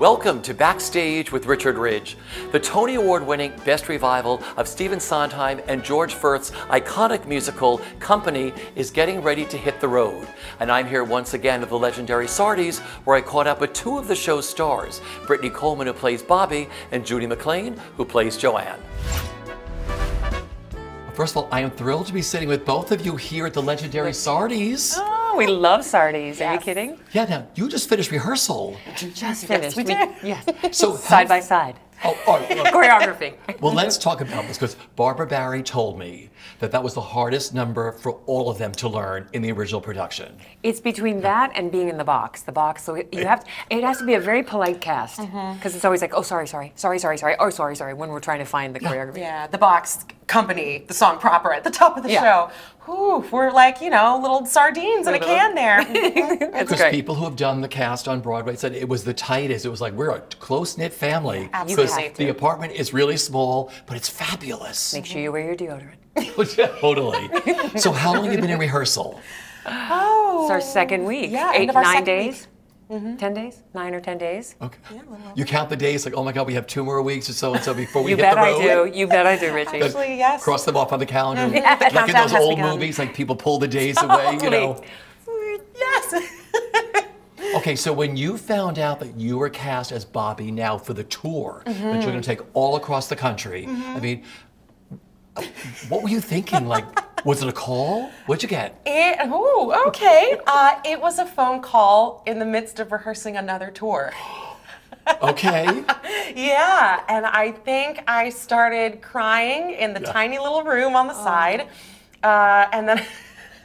Welcome to Backstage with Richard Ridge. The Tony Award-winning Best Revival of Stephen Sondheim and George Furth's iconic musical, Company, is getting ready to hit the road. And I'm here once again at the legendary Sardi's, where I caught up with two of the show's stars, Britney Coleman, who plays Bobby, and Judy McLane, who plays Joanne. First of all, I am thrilled to be sitting with both of you here at the legendary Sardi's. Oh, we love Sardi's. Are you kidding? Yeah, now, you just finished rehearsal. Just finished. We did. Yes. So side by side. Oh, all right. Well, choreography. Well, let's talk about this, because Barbara Barry told me that that was the hardest number for all of them to learn in the original production. It's between that and being in the box. The box, so you have to, it has to be a very polite cast, because it's always like, oh, sorry, oh, sorry, when we're trying to find the choreography. Yeah, the box, Company, the song proper at the top of the show. Whew, we're like, you know, little sardines in a can there. Because people who have done the cast on Broadway said it was the tightest. It was like, we're a close-knit family. Absolutely. The apartment is really small, but it's fabulous. Make sure you wear your deodorant. Totally. So how long have you been in rehearsal? Oh. It's our second week. Yeah, 8, 9 days. Week. 10 days? 9 or 10 days? Okay. Yeah, you count the days like, oh my God, we have 2 more weeks or so before we hit the road. You bet I do. You bet I do, Richie. Actually, yes. Cross them off on the calendar. Yeah, the like in those old movies, like people pull the days away, you know. Yes. Okay, so when you found out that you were cast as Bobby now for the tour that you're going to take all across the country, I mean, what were you thinking? Like, was it a call? What'd you get? Okay. It was a phone call in the midst of rehearsing another tour. Okay. Yeah, and I think I started crying in the tiny little room on the side, and then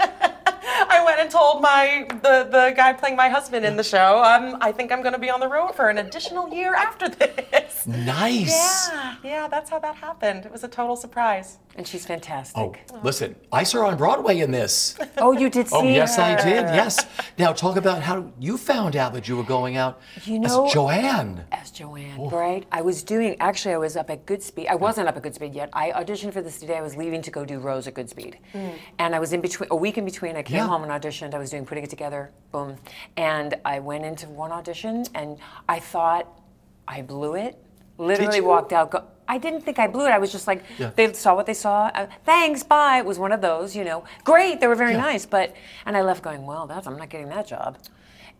I went and told the guy playing my husband in the show, I think I'm going to be on the road for an additional year after this. Nice. Yeah, that's how that happened. It was a total surprise. And she's fantastic. Oh, listen, I saw her on Broadway in this. Oh, you did see Oh, yes, her. I did, yes. Now, talk about how you found out that you were going out as Joanne. As Joanne, right? I was up at Goodspeed. I wasn't up at Goodspeed yet. I auditioned for this today. I was leaving to go do Rose at Goodspeed. And I was in between, a week in between. I came home and auditioned. I was Putting It Together, boom. And I went into one audition and I thought I blew it. Literally walked out. I didn't think I blew it. I was just like, they saw what they saw. Thanks, bye. It was one of those, you know. Great, they were very nice, and I left going, well, I'm not getting that job.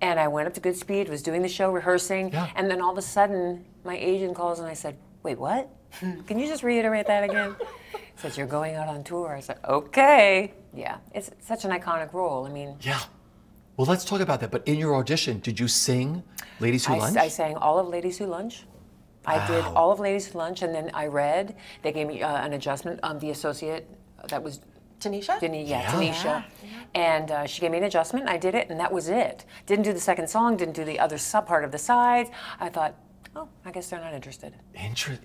And I went up to Goodspeed, was doing the show, rehearsing, and then all of a sudden, my agent calls and I said, wait, what? Can you just reiterate that again? He said, you're going out on tour. I said, okay. Yeah, it's such an iconic role. I mean. Yeah. Well, let's talk about that. But in your audition, did you sing Ladies Who Lunch? I sang all of Ladies Who Lunch. I did all of Ladies Who Lunch, and then I read. They gave me an adjustment. The associate, that was Tanisha? Tanisha. And she gave me an adjustment, and I did it, and that was it. Didn't do the second song, didn't do the other sub part of the sides. I thought, oh, I guess they're not interested.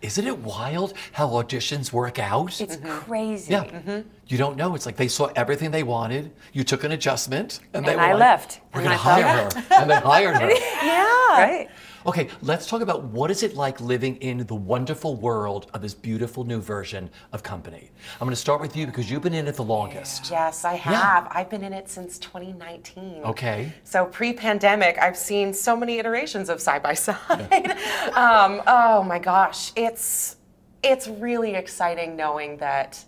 Isn't it wild how auditions work out? It's crazy. Yeah. You don't know. It's like they saw everything they wanted. You took an adjustment, and they were I like, left. we're going to hire her. And they hired her. Yeah. Right. Okay, let's talk about what is it like living in the wonderful world of this beautiful new version of Company. I'm going to start with you because you've been in it the longest. Yes, I have. I've been in it since 2019. Okay. So pre-pandemic, I've seen so many iterations of Side by Side. Oh my gosh, it's really exciting knowing that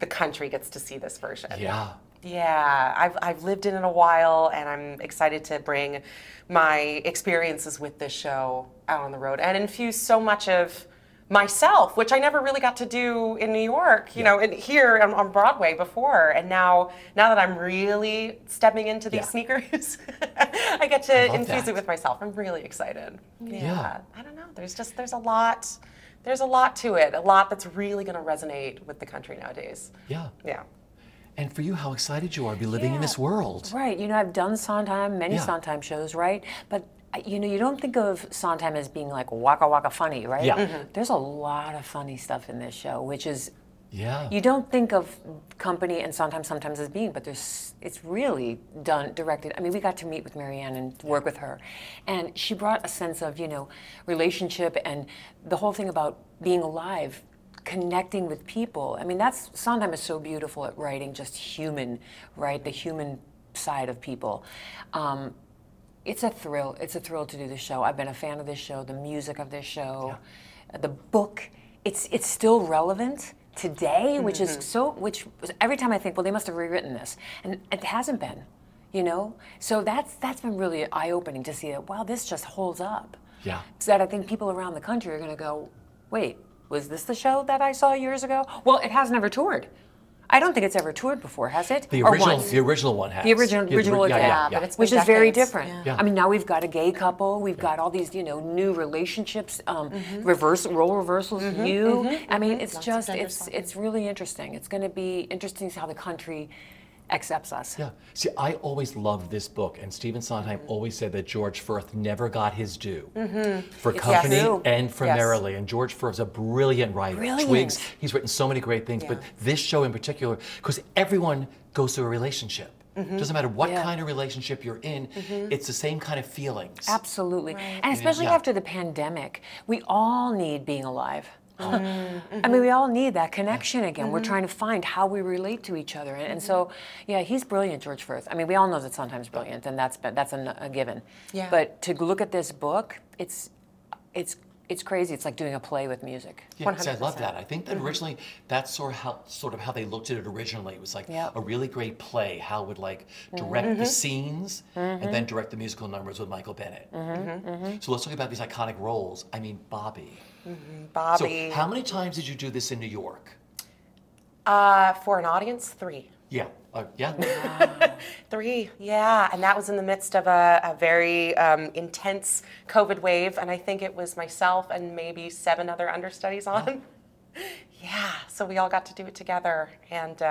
the country gets to see this version. Yeah. Yeah, I've lived in it a while, and I'm excited to bring my experiences with this show out on the road and infuse so much of myself, which I never really got to do in New York, you know, here on Broadway before. And now that I'm really stepping into these sneakers, I get to infuse it with myself. I'm really excited. Yeah. I don't know. There's a lot to it. A lot that's really going to resonate with the country nowadays. Yeah. Yeah. And for you, how excited you are to be living in this world. Right. You know, I've done Sondheim, many Sondheim shows, right? But you know, you don't think of Sondheim as being like waka waka funny, right? Yeah. There's a lot of funny stuff in this show, which is, you don't think of Company and Sondheim sometimes as being, but it's really directed. I mean, we got to meet with Marianne and work with her, and she brought a sense of, you know, relationship and the whole thing about being alive, connecting with people. I mean, Sondheim is so beautiful at writing just human, right? The human side of people. It's a thrill. It's a thrill to do the show. I've been a fan of this show, the music of this show, the book. It's still relevant today, which is every time I think, well, they must have rewritten this, and it hasn't been, you know. So that's been really eye-opening to see that. Wow, this just holds up. Yeah. So that I think people around the country are going to go, wait, was this the show that I saw years ago? Well, it has never toured. I don't think it's ever toured before, has it? The original one has. The original, but it's been which is very decades. different. Yeah. I mean, now we've got a gay couple. We've got all these, you know, new relationships, role reversals. I mean, it's just, it's really interesting. It's going to be interesting to see how the country accepts us. Yeah. See, I always loved this book, and Stephen Sondheim always said that George Firth never got his due for Company and for Merrily. And George Firth's a brilliant writer. Twigs, he's written so many great things, but this show in particular, because everyone goes through a relationship. Doesn't matter what kind of relationship you're in, it's the same kind of feelings. Absolutely. And especially after the pandemic, we all need being alive. I mean, we all need that connection again. We're trying to find how we relate to each other, and so, yeah, he's brilliant, George Firth. I mean, we all know that Sondheim's brilliant, and that's a given. Yeah. But to look at this book, it's crazy. It's like doing a play with music. Yeah, I love that. I think that originally that's sort of how they looked at it originally. It was like a really great play. Hal would like direct the scenes and then direct the musical numbers with Michael Bennett. So let's talk about these iconic roles. I mean, Bobby. Bobby. So how many times did you do this in New York? For an audience, 3. Yeah. Yeah. 3, yeah, and that was in the midst of a very intense COVID wave, and I think it was myself and maybe 7 other understudies on. Yeah, so we all got to do it together, and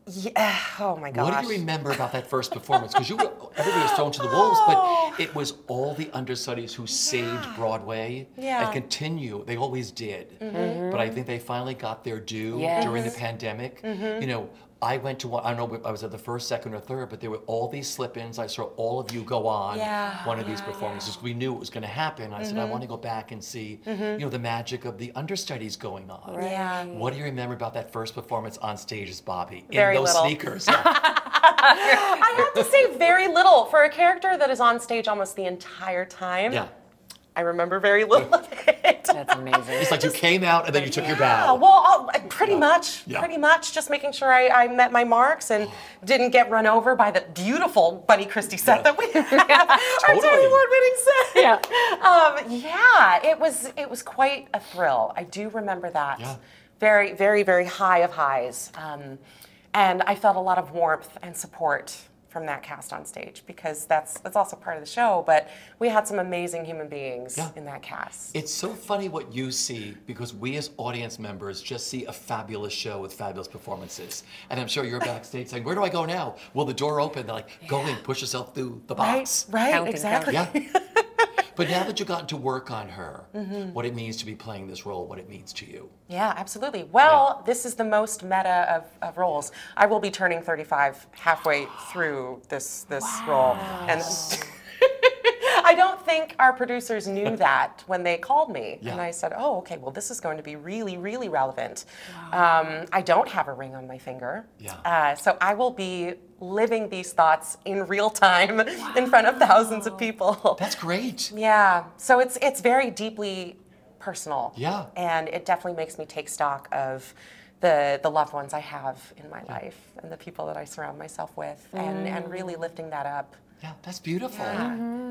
yeah, oh my gosh. What do you remember about that first performance? Because everybody was thrown to the wolves, but it was all the understudies who saved Broadway and continue. They always did. But I think they finally got their due during the pandemic. You know, I went to one, I don't know if I was at the first, second, or third, but there were all these slip-ins. I saw all of you go on one of these performances. We knew it was going to happen. I said, I want to go back and see, you know, the magic of the understudies going on. Yeah. What do you remember about that first performance on stage as Bobby? Very in those little. sneakers. I have to say very little for a character that is on stage almost the entire time. Yeah. I remember very little of it. That's amazing. It's like you came out and then you took your bow. Well, pretty much, just making sure I met my marks and didn't get run over by the beautiful Bunny Christie set that we have. Our Tony Award winning set. Yeah, it was quite a thrill. I do remember that. Yeah. Very, very, very high of highs. And I felt a lot of warmth and support from that cast on stage, because that's also part of the show, but we had some amazing human beings in that cast. It's so funny what you see, because we as audience members just see a fabulous show with fabulous performances. And I'm sure you're backstage saying, where do I go now? Will the door open? They're like, go in, push yourself through the box. Right, exactly. Yeah. But now that you've gotten to work on her, what it means to be playing this role, what it means to you. Yeah, absolutely. Well, this is the most meta of roles. I will be turning 35 halfway through this role. And I don't think our producers knew that when they called me. And I said, oh, okay, well, this is going to be really, really relevant. I don't have a ring on my finger. So I will be living these thoughts in real time in front of thousands of people. That's great. Yeah, so it's very deeply personal. Yeah. And it definitely makes me take stock of the loved ones I have in my life and the people that I surround myself with, and really lifting that up. Yeah, that's beautiful.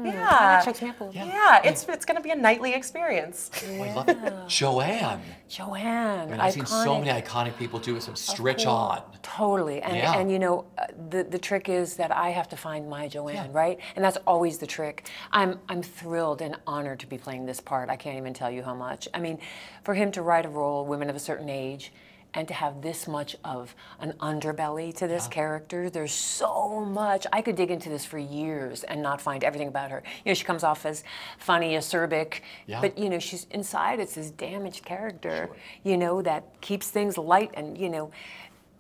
Yeah, it's going to be a nightly experience. Oh, I love it. Joanne. I mean, I've seen so many iconic people do some stretch on. Totally, and you know, the trick is that I have to find my Joanne, right? And that's always the trick. I'm thrilled and honored to be playing this part. I can't even tell you how much. I mean, for him to write a role, women of a certain age, and to have this much of an underbelly to this character, there's so much. I could dig into this for years and not find everything about her. You know, she comes off as funny, acerbic, but you know, she's inside, it's this damaged character, you know, that keeps things light, and you know,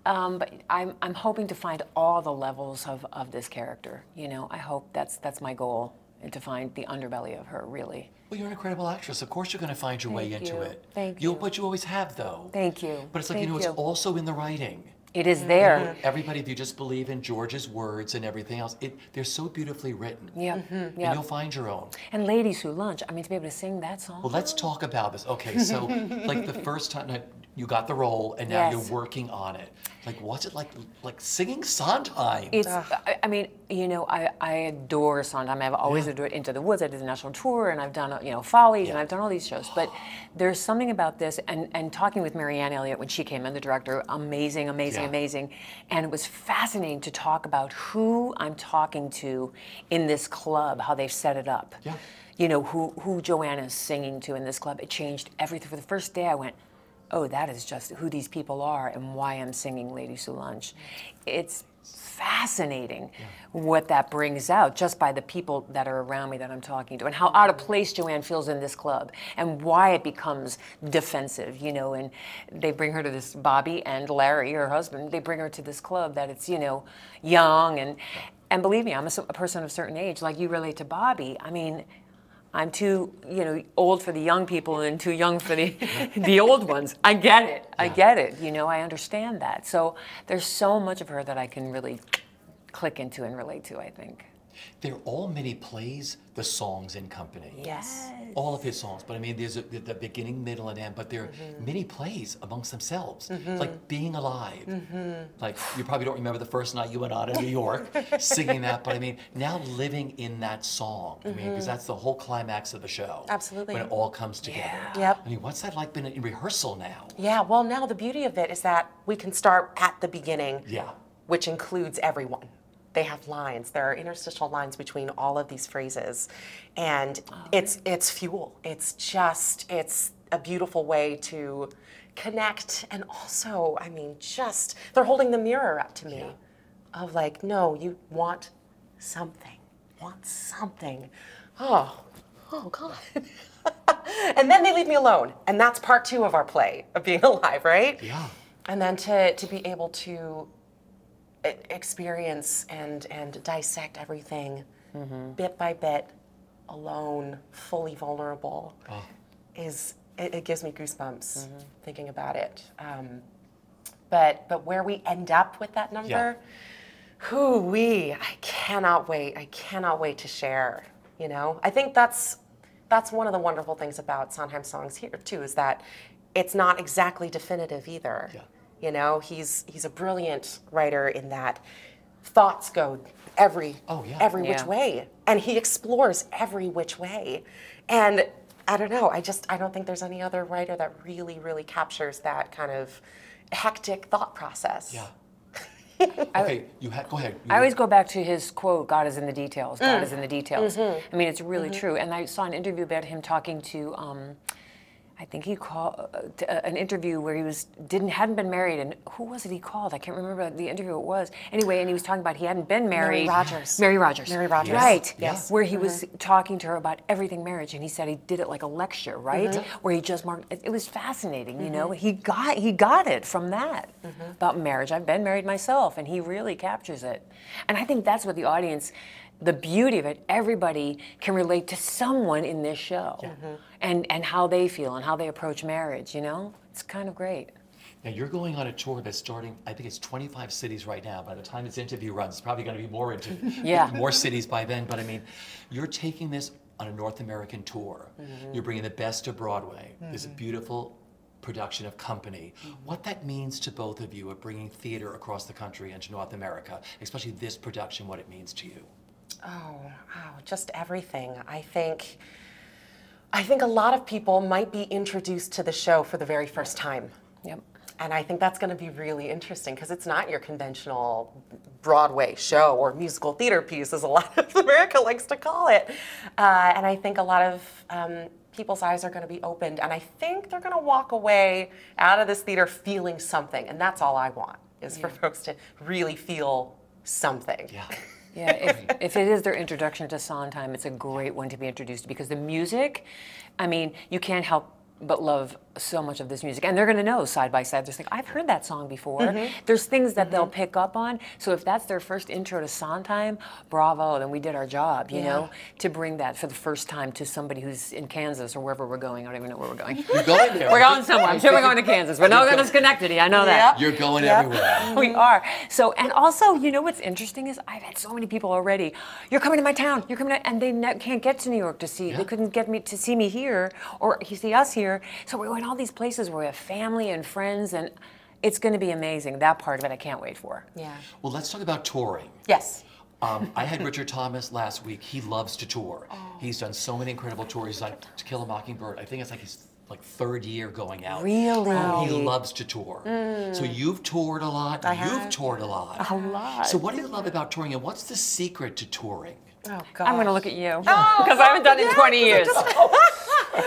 but I'm hoping to find all the levels of this character. You know, I hope that's my goal, and to find the underbelly of her, really. Well, you're an incredible actress. Of course you're going to find your way into it. Thank you. But you always have, though. Thank you. But it's like, you know, it's also in the writing. It is there. Everybody, if you just believe in George's words and everything else, they're so beautifully written. Yeah. And you'll find your own. And Ladies Who Lunch, I mean, to be able to sing that song. Well, let's talk about this. Okay, so like the first time that you got the role and now you're working on it, like what's it like singing Sondheim? It's, I mean, you know, I adore Sondheim. I've always adored Into the Woods. I did the national tour, and I've done, you know, Follies, and I've done all these shows. But there's something about this, and talking with Marianne Elliott when she came in, the director, amazing. And it was fascinating to talk about who I'm talking to in this club, how they've set it up. Yeah. You know, who Joanna's singing to in this club. It changed everything. For the first day, I went, oh, that is just who these people are and why I'm singing Ladies Who Lunch. It's fascinating what that brings out just by the people that are around me that I'm talking to, and how out of place Joanne feels in this club, and why it becomes defensive, you know. And they bring her to this, Bobby and Larry, her husband, they bring her to this club that it's, you know, young, and believe me, I'm a person of a certain age, like you relate to Bobby. I mean, I'm too, you know, old for the young people and too young for the old ones. I get it. I get it. You know, I understand that. So there's so much of her that I can really click into and relate to, I think. They're all mini plays, the songs in Company. Yes. All of his songs, but I mean, there's the beginning, middle, and end, but they're mini plays amongst themselves. It's like Being Alive. Like, you probably don't remember the first night you went out in New York singing that, but I mean, now living in that song, I mean, because that's the whole climax of the show. Absolutely. When it all comes together. Yep. I mean, what's that like been in rehearsal now? Yeah, well, now the beauty of it is that we can start at the beginning, which includes everyone. They have lines. There are interstitial lines between all of these phrases, and it's fuel. It's a beautiful way to connect, and also, I mean, just they're holding the mirror up to me, of like, no, you want something, Oh God. And then they leave me alone, and that's part 2 of our play of Being Alive, right? Yeah. And then to be able to experience and dissect everything bit by bit, alone, fully vulnerable, it gives me goosebumps thinking about it. But where we end up with that number, I cannot wait. I cannot wait to share. You know, I think that's one of the wonderful things about Sondheim songs here too, is that it's not exactly definitive either. Yeah. You know, he's a brilliant writer in that thoughts go every which way, and he explores every which way. And I don't know, I don't think there's any other writer that really, really captures that kind of hectic thought process. Yeah. Okay, go ahead. I always go back to his quote, God is in the details, God is in the details. I mean, it's really true. And I saw an interview about him talking to, I think he called an interview where he hadn't been married, and who was it he called? I can't remember the interview it was. Anyway, and he was talking about he hadn't been married. Mary Rogers. Right. Yes. Where he was talking to her about everything marriage, and he said he did it like a lecture, right? Where he just marked. It was fascinating, you know. He got it from that about marriage. I've been married myself, and he really captures it. And I think that's what the audience. The beauty of it, everybody can relate to someone in this show, and how they feel and how they approach marriage, you know? It's kind of great. Now, you're going on a tour that's starting, I think it's 25 cities right now. By the time this interview runs, it's probably going to be more cities by then. But I mean, you're taking this on a North American tour. You're bringing the best of Broadway. This beautiful production of Company. What that means to both of you of bringing theater across the country and to North America, especially this production, what it means to you. Oh, just everything. I think a lot of people might be introduced to the show for the very first time. Yep. And I think that's going to be really interesting, because it's not your conventional Broadway show or musical theater piece, as a lot of America likes to call it. And I think a lot of people's eyes are going to be opened, and I think they're going to walk away out of this theater feeling something. And that's all I want, is for folks to really feel something. Yeah. Yeah, if it is their introduction to Sondheim, it's a great one to be introduced to, because the music, I mean, you can't help but love so much of this music. And they're going to know side by side. They're like, I've heard that song before. There's things that they'll pick up on. So if that's their first intro to Sondheim, bravo, then we did our job, you know, to bring that for the first time to somebody who's in Kansas or wherever we're going. I don't even know where we're going. You're going there. We're going somewhere. I'm sure we're going to Kansas. We're not going to Schenectady. I know that. You're going everywhere. We are. So, and also, you know what's interesting is I've had so many people already, you're coming to my town, you're coming to, and they can't get to New York to see, they couldn't get me to see me here, or you see us here. So we're going all these places where we have family and friends, and it's going to be amazing. That part of it I can't wait for. Yeah. Well, let's talk about touring. Yes. I had Richard Thomas last week. He loves to tour. He's done so many incredible tours. He's on To Kill a Mockingbird. I think it's like his third year going out. Really? He loves to tour. So you've toured a lot. You've toured a lot. A lot. So what do you love about touring, and what's the secret to touring? Oh, God. I'm going to look at you because I haven't done it in 20 years.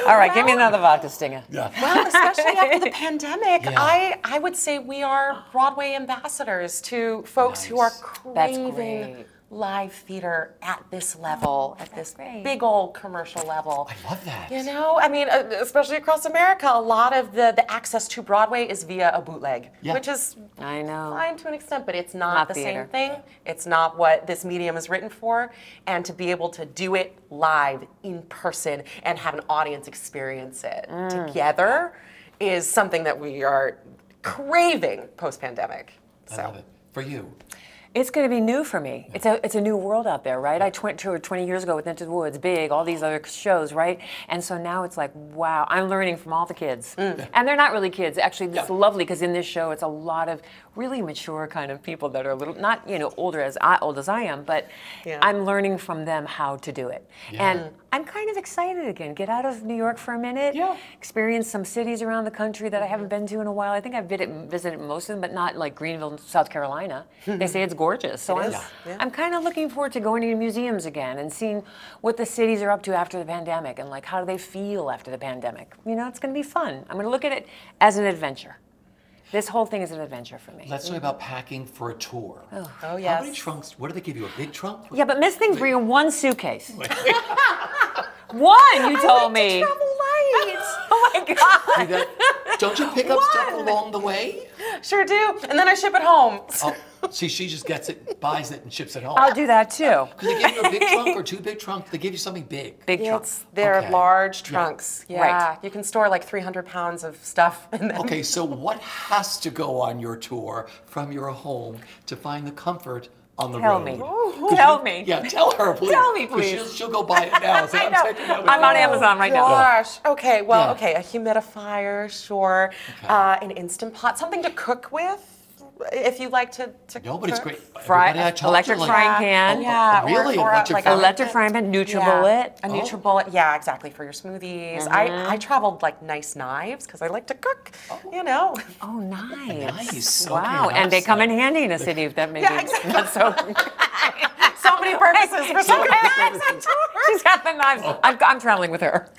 All right, give me another vodka stinger. Yeah. Well, especially after the pandemic, Yeah. I would say we are Broadway ambassadors to folks who are That's craving great. live theater at this level, at this great. big old commercial level. I love that. You know, I mean, especially across America, a lot of the access to Broadway is via a bootleg, which is I know. fine to an extent, but it's not the theater. same thing. It's not what this medium is written for. And to be able to do it live, in person, and have an audience experience it together is something that we are craving post-pandemic. I love it. For you? It's going to be new for me. It's a new world out there, right? I toured 20 years ago with Into the Woods, Big, all these other shows, right? And so now it's like, wow, I'm learning from all the kids. And they're not really kids. Actually, it's lovely because in this show, it's a lot of really mature kind of people that are a little, not, you know, old as I am, but I'm learning from them how to do it. And I'm kind of excited again. Get out of New York for a minute. Experience some cities around the country that I haven't been to in a while. I think I've visited most of them, but not like Greenville, South Carolina. They say it's gorgeous. So I'm kind of looking forward to going to museums again and seeing what the cities are up to after the pandemic and like how do they feel after the pandemic. You know, it's going to be fun. I'm going to look at it as an adventure. This whole thing is an adventure for me. Let's talk about packing for a tour. Oh, yes. How many trunks? What do they give you? A big trunk? Yeah, but Miss Thing's bringing one suitcase. One, you told me. Travel light. Oh my God. Don't you pick up stuff along the way? Sure do. And then I ship it home. Oh, see, she just gets it, buys it, and ships it home. I'll do that too. Do they give you a big trunk or two big trunks? They give you something big. Big trunks. They're Okay. large trunks. Yeah. Right. You can store like 300 pounds of stuff in them. Okay, so what has to go on your tour from your home to find the comfort on the Tell road? me. Tell me. Yeah, tell her, please. Tell me, 'Cause please. She'll go buy it now. So I know. taking it I'm on Amazon right now. Gosh. Okay. Well. Yeah. Okay. A humidifier, sure. An Instant Pot, something to cook with, if you like to. No, but it's cook. great. Everybody I talk to, Electric like, frying pan. Yeah, Oh, really? or Electric like frying Electric frying pan, NutriBullet. A NutriBullet, yeah, exactly, for your smoothies. I traveled like nice knives because I like to cook, you know. Oh, nice. Nice. Wow, Okay, and they nice. come in handy in a city that maybe exactly. not so. So many purposes for so many purposes. She's got the knives. I'm traveling with her.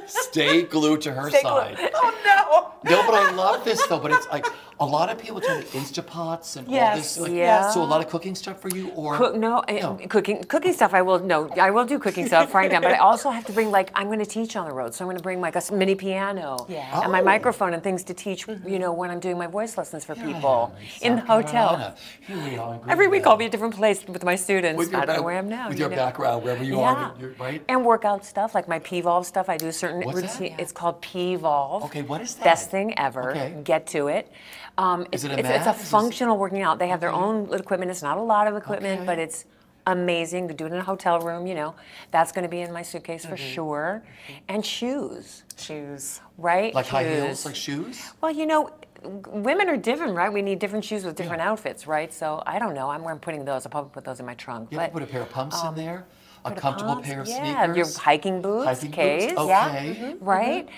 Stay glued to her side. Oh no. No, but I love this though. But it's like a lot of people tell me Instapots and all Yes, this. Like, yeah. So a lot of cooking stuff for you, or Cooking stuff. I will do cooking stuff, frying pan. But I also have to bring I'm going to teach on the road, so I'm going to bring like a mini piano and my microphone and things to teach. You know, when I'm doing my voice lessons for people in the hotel. Here we are in Every week Greenville. I'll be a different place with my students. With your I don't know back- where I am now. With you your know? background, wherever you are, you're, right? And workout stuff, like my P-Volve stuff. I do certain What's that? routine. It's called P-Volve. Okay, what is that? Best thing ever. Okay. Get to it. Is it a it's mat? a Is this- functional working out. They have their own equipment. It's not a lot of equipment, Okay. but it's amazing. To do it in a hotel room, you know. That's going to be in my suitcase for sure. And shoes, Shoes. right? Like high Shoes. heels, like shoes? Well, you know, women are different, right? We need different shoes with different outfits, right? So I don't know. I'm putting those. I'll probably put those in my trunk. You ever put a pair of pumps in there? A Put comfortable pumps, pair of yeah, sneakers? your hiking boots, Hiking K's, boots? yeah, Okay. right?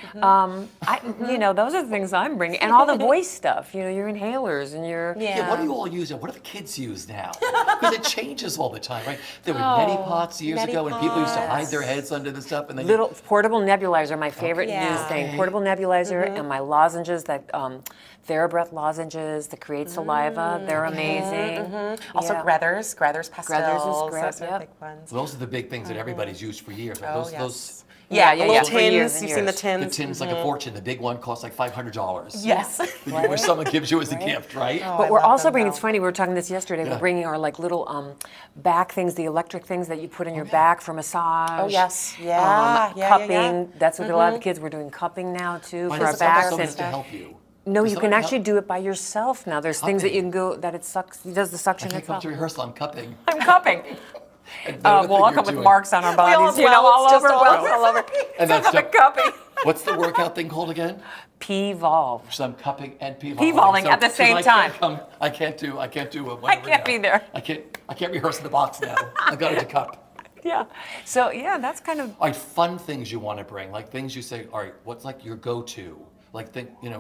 You know, those are the things I'm bringing, and all the voice stuff. You know, your inhalers and your Yeah, what do you all use now? What do the kids use now? Because it changes all the time, right? There were neti pots years neti ago, and people used to hide pots. their heads under the stuff, and then little portable nebulizer. My favorite Yeah. news thing: portable nebulizer, and my lozenges that. TheraBreath lozenges that create saliva. They're amazing. Also, Yeah. Grethers pastels. Grethers is great, Those are yep. big ones. those are the big things that everybody's used for years. Right? Oh, Those, yes. Yeah, yeah, the little for years tins. and You've seen the years. tins. The tin's like a fortune. The big one costs like $500. Yes. Which someone gives you as a gift, right? Oh, But I we're love also them, bringing, though. it's funny, we were talking this yesterday, Yeah. we're bringing our like little back things, the electric things that you put in your back for massage. Oh, yes. Yeah. Cupping. Yeah. That's what a lot of the kids, we're doing cupping now too Why for our does backs. someone And to help you? no, Does you can someone actually help? do it by yourself now. There's things that you can Cupping. go, that it sucks, it does the I suction can't come itself. to rehearsal. I'm cupping. I'm cupping. And Well, everything I'll you're come with doing. marks on our We all bodies, have you know, all welts, just over, all welts over. all over. And that's the cupping. What's the workout thing called again? P-volve. So I'm cupping and p-volving. P-volving at the same time. I can't do I whatever can't now. be there. I can't rehearse in the box now. I got to cup. Yeah. So yeah, that's kind of, All right, fun things you want to bring, like things you say, all right, what's like your go-to? Like,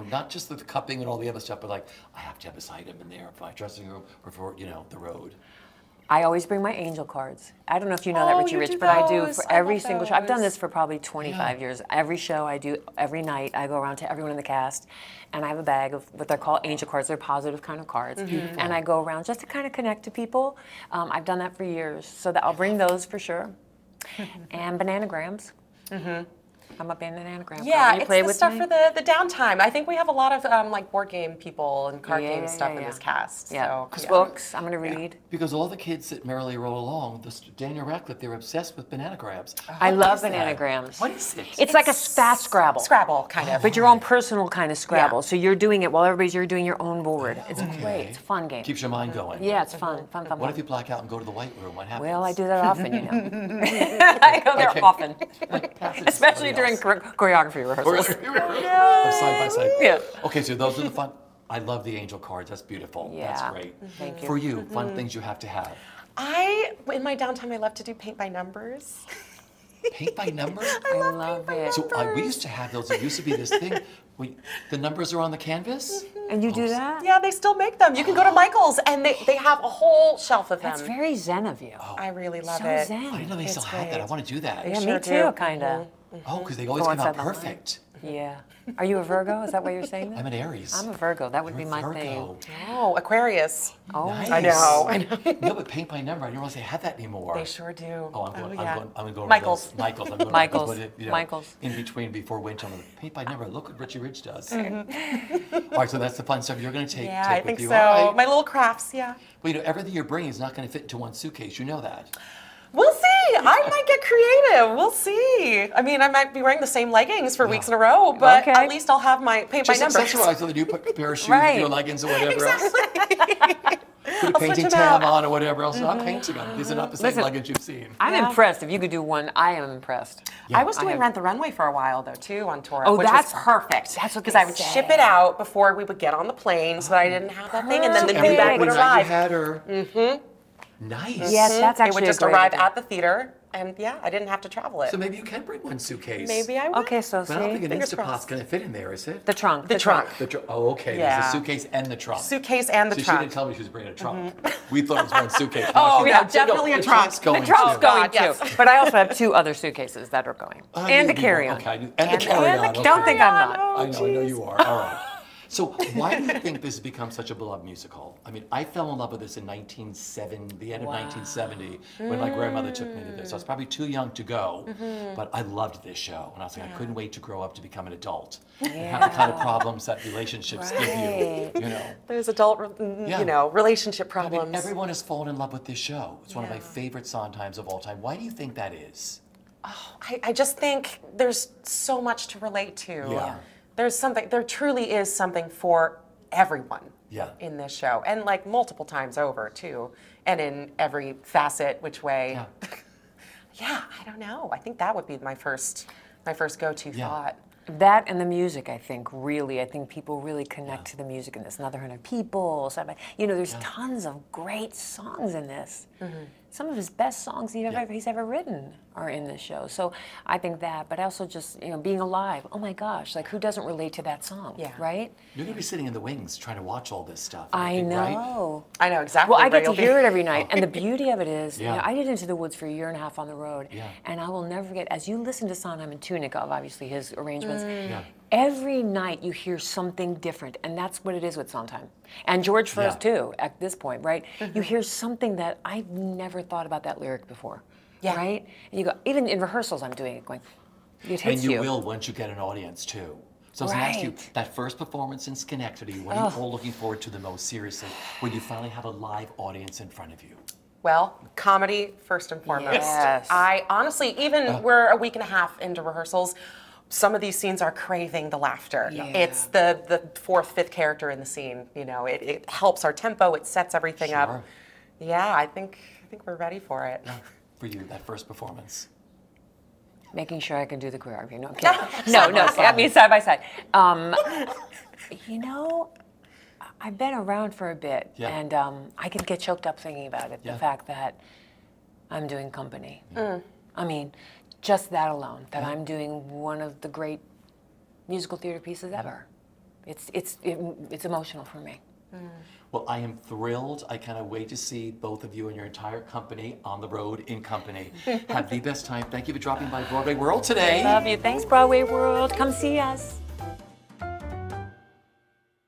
not just the cupping and all the other stuff, but like, I have to have this item in there for my dressing room or for, the road. I always bring my angel cards. I don't know if you know that, Oh, Richie you Rich, do but I do those. for I every love single show. I've done those. this for probably 25 years. Every show I do, every night, I go around to everyone in the cast, and I have a bag of what they're called angel cards. They're positive kind of cards. And I go around just to kind of connect to people. I've done that for years, so that I'll bring those for sure. And bananagrams. I'm a bananagram. Yeah, you it's play the with stuff me? for the downtime. I think we have a lot of like board game people and card game stuff in this cast. Yeah, So, books. I'm going to read. Because all the kids that merrily roll along, Daniel Radcliffe, they're obsessed with bananagrams. I What love is that? bananagrams. What is it? It's like a fast Scrabble. Scrabble, kind of. But your own personal kind of Scrabble. Yeah. So you're doing it while you're doing your own board. It's great. It's a fun game. Keeps your mind going. Yeah, it's fun. Fun. What if you black out and go to the White Room? What happens? Well, I do that often, you know. I go there Okay. often, Pass it to especially somebody during else. choreography Or- rehearsals. Side by side. Yeah. Okay, so those are the fun. I love the angel cards. That's beautiful. That's Yeah. great. Thank you. For you, fun things you have to have. In my downtime, I love to do paint by numbers. Paint by numbers? I love it. So we used to have those. It used to be this thing. The numbers are on the canvas? And you do that? Yeah, they still make them. You can go to Michael's and they have a whole shelf of them. That's very zen of you. I really love So it. zen. I didn't know they It's still had that. I great. want to do that. Yeah, sure me do. too, kind of. Oh, because they always Go come out inside the line. perfect. Yeah. Are you a Virgo? Is that what you're saying? I'm an Aries. I'm a Virgo. That would You're be a my Virgo. thing. Oh, Aquarius. Oh, Nice. I know. No, but paint by number. I didn't realize they had that anymore. They sure do. Oh, I'm going. yeah. I'm going to go Michael's. to those. Michael's. I'm going Michael's. To, Michael's. In between, before winter, I'm going to paint by number. Look what Richie Rich does. Mm-hmm. All right, so that's the fun stuff you're going to take. Yeah, take I with think you. so. All right. My little crafts, yeah. Well, everything you're bringing is not going to fit into one suitcase. You know that. We'll see. I might get creative. We'll see. I mean, I might be wearing the same leggings for weeks in a row, but Okay. at least I'll have my paint Just by numbers. accessorize with a new pair of shoes, Right. your leggings, or whatever else. Put a I'll painting switch 'em tab out. on or whatever else. I'm painting them. These are not the same Listen, leggings you've seen. I'm Yeah. impressed. If you could do one, I am impressed. I was doing have- Rent the Runway for a while though too on tour. Oh, which that's was perfect. That's what because they I would say. ship it out before we would get on the plane, so that I didn't have that thing, and then the Perfect. new bag would Every night arrive. you had her. Mm-hmm. Nice. Yes, that's It actually would just a great arrive idea. at the theater, and yeah, I didn't have to travel it. So maybe you can bring one suitcase. Maybe I will. Okay, so But I don't think see, an Fingers Instapot's crossed. going to fit in there, is it? the trunk. The trunk. Oh, okay. There's Yeah. a suitcase and the trunk. Suitcase and the So she trunk. didn't tell me she was bringing a trunk. We thought it was one suitcase. Oh, She- yeah, No, definitely a the trunk. trunk's going The trunk's too. going God, yes. too. But I also have 2 other suitcases that are going. Oh, And you a do. carry-on. Okay, and the carry-on. okay. Don't think I'm not. Oh, I know you are. All right. So why do you think this has become such a beloved musical? I mean, I fell in love with this in 1970, the end of 1970, when my grandmother took me to this. I was probably too young to go, but I loved this show. And I was like, I couldn't wait to grow up to become an adult and have the kind of problems that relationships give you, you know. There's adult, Yeah. relationship I mean, problems. everyone has fallen in love with this show. It's one of my favorite Sondheims of all time. Why do you think that is? I just think there's so much to relate to. Yeah. There truly is something for everyone Yeah. in this show, and like multiple times over too, and in every facet, which way. Yeah. Yeah, I don't know. I think that would be my first go-to Yeah. thought. That and the music, I think, really. I think people really connect to the music in this. Another 100 People. There's tons of great songs in this. Some of his best songs he's ever written are in this show. So I think that, but also just, being alive. Oh my gosh, like who doesn't relate to that song, Yeah. right? You're going to be sitting in the wings trying to watch all this stuff. I think, right? know. I know exactly. Well, I where get to you'll be. hear it every night, and the beauty of it is, Yeah. I did Into the Woods for a year and a half on the road, Yeah. and I will never forget, as you listen to Sondheim and Tunikov, obviously his arrangements, Yeah. every night you hear something different, and that's what it is with Sondheim. And George first too, at this point, right? You hear something that I never thought about that lyric before, Yeah. right? And you go, even in rehearsals I'm doing it, going, It hits and you you. will once you get an audience too. So I was going to ask you, Right. that first performance in Schenectady, what are you all looking forward to the most seriously when you finally have a live audience in front of you? Well, comedy first and foremost. Yes. I honestly, even we're a week and a half into rehearsals, some of these scenes are craving the laughter. Yeah. It's the fourth, fifth character in the scene. You know, it helps our tempo. It sets everything Sure. up. Yeah, I think we're ready for it. For you, that first performance. Making sure I can do the choreography. No, I'm kidding. no. I mean, side by side. You know, I've been around for a bit, Yeah. and I can get choked up thinking about it. Yeah. The fact that I'm doing company. I mean, just that alone, that I'm doing one of the great musical theater pieces ever. It's emotional for me. Well, I am thrilled. I cannot wait to see both of you and your entire company on the road in company. Have the best time. Thank you for dropping by Broadway World today. Love you. Thanks, Broadway World. Come see us.